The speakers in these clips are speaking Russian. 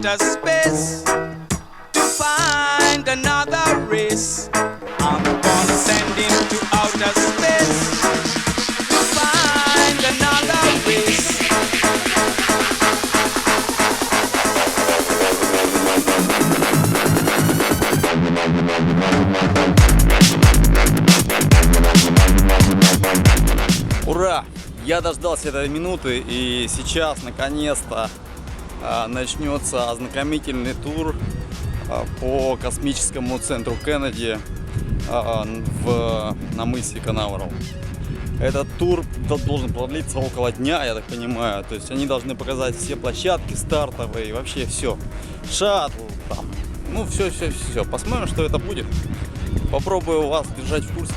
outer space to find another race. I'm gonna send him to outer space to find another race. Ура! Я дождался этой минуты, и сейчас наконец-то начнется ознакомительный тур по космическому центру Кеннеди на мысе Канаверал. Этот тур должен продлиться около дня, я так понимаю. То есть они должны показать все площадки стартовые, вообще все. Шаттл, там, ну все. Посмотрим, что это будет. Попробую вас держать в курсе.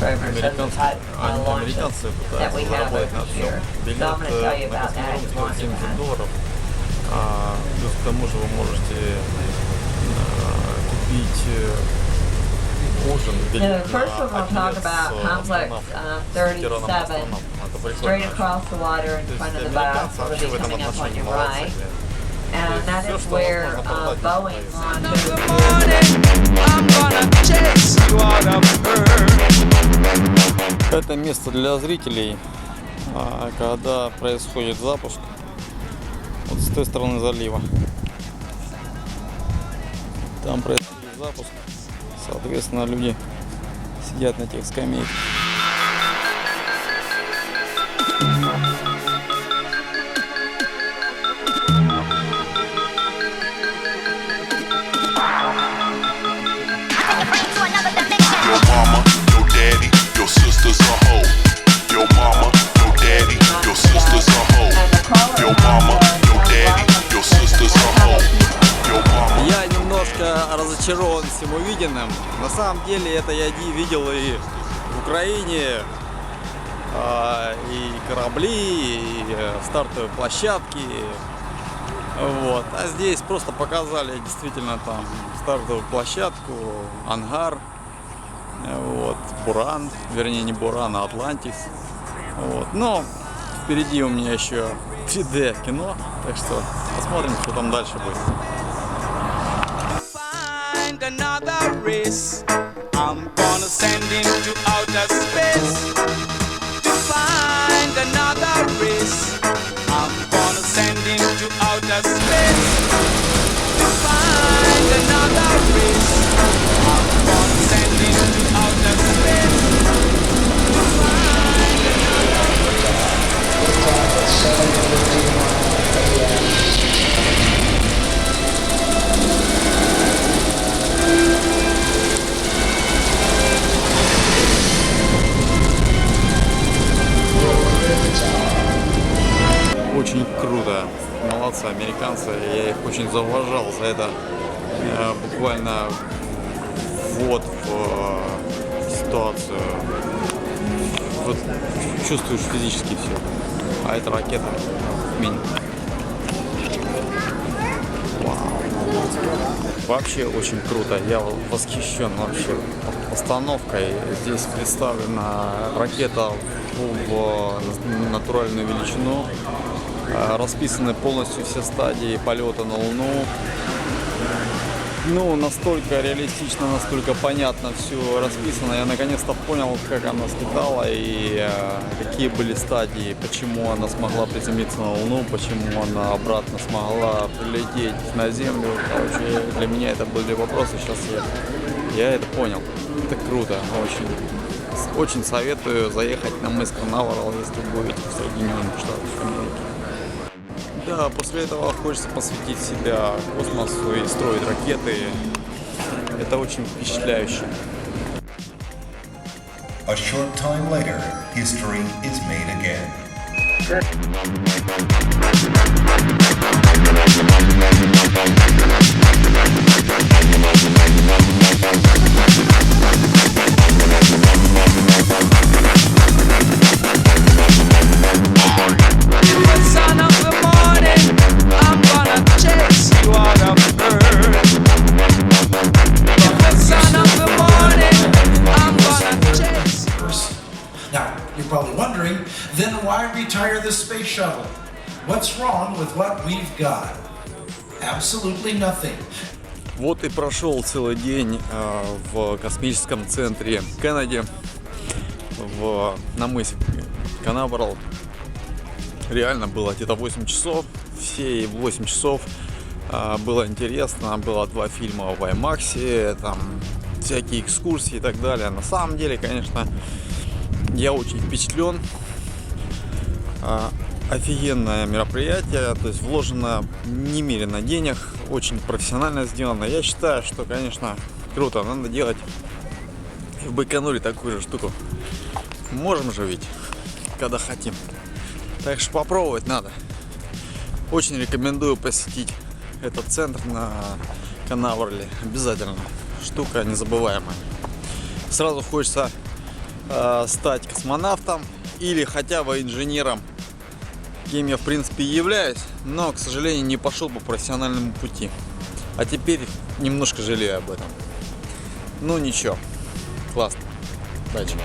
Американцы пытаются заработать на всем. Билет на космодром стоит $70. Плюс к тому же вы можете купить ужин, билет на straight across the water in front of the bus, will be coming up on your right. And that is where Boeing launched. I'm gonna chase you out of Earth. Это место для зрителей, когда происходит запуск. Вот с той стороны залива. Там происходит запуск. Соответственно, люди сидят на этих скамейках. Your mama, your daddy, your sister's a hoe. Your mama, your daddy, your sister's a hoe. Your mama, your daddy, your sister's a hoe. Your mama. Я немножко разочарован всем увиденным. На самом деле это я видел и в Украине, и корабли, и стартовые площадки. Вот. А здесь просто показали действительно там стартовую площадку, ангар. Вот, Буран, вернее не Буран, а Атлантис. Вот. Но впереди у меня еще 3D кино, так что посмотрим, что там дальше будет. Find another race. I'm gonna send him to outer space to find another race. I'm gonna send him to outer space to find another race. I'm gonna send him to outer space to find Очень круто. Молодцы американцы. Я их очень зауважал за это. Буквально ввод в ситуацию. Вот чувствуешь физически все. А это ракета минимум. Вау. Вообще очень круто. Я восхищен вообще постановкой. Здесь представлена ракета в натуральную величину. Расписаны полностью все стадии полета на Луну. Ну, настолько реалистично, настолько понятно все расписано. Я наконец-то понял, как она слетала и какие были стадии, почему она смогла приземлиться на Луну, почему она обратно смогла прилететь на Землю. Короче, для меня это были вопросы. Сейчас я это понял. Это круто, очень. Очень советую заехать на мыс Канаверал, если будете в Соединенных Штатах Америки. Да, после этого хочется посвятить себя космосу и строить ракеты. Это очень впечатляюще. A short time later, history is made again. son of the morning, I'm gonna chase you out of Earth. In the sun of the morning, I'm gonna chase. Now, you what's wrong with what we've got? Absolutely nothing. Вот и прошел целый день в космическом центре Кеннеди на мысе Канаверал. Реально было где-то 8 часов. Все 8 часов было интересно. Было 2 фильма в IMAX, там всякие экскурсии и так далее. На самом деле, конечно, я очень впечатлен. Офигенное мероприятие, то есть вложено немерено денег, очень профессионально сделано. Я считаю, что, конечно, круто, надо делать в Байконуре такую же штуку. Можем же ведь, когда хотим. Так что попробовать надо. Очень рекомендую посетить этот центр на Канаверале. Обязательно. Штука незабываемая. Сразу хочется стать космонавтом или хотя бы инженером, кем я в принципе и являюсь, но, к сожалению, не пошел по профессиональному пути. А теперь немножко жалею об этом. Ну ничего, классно. Удачи.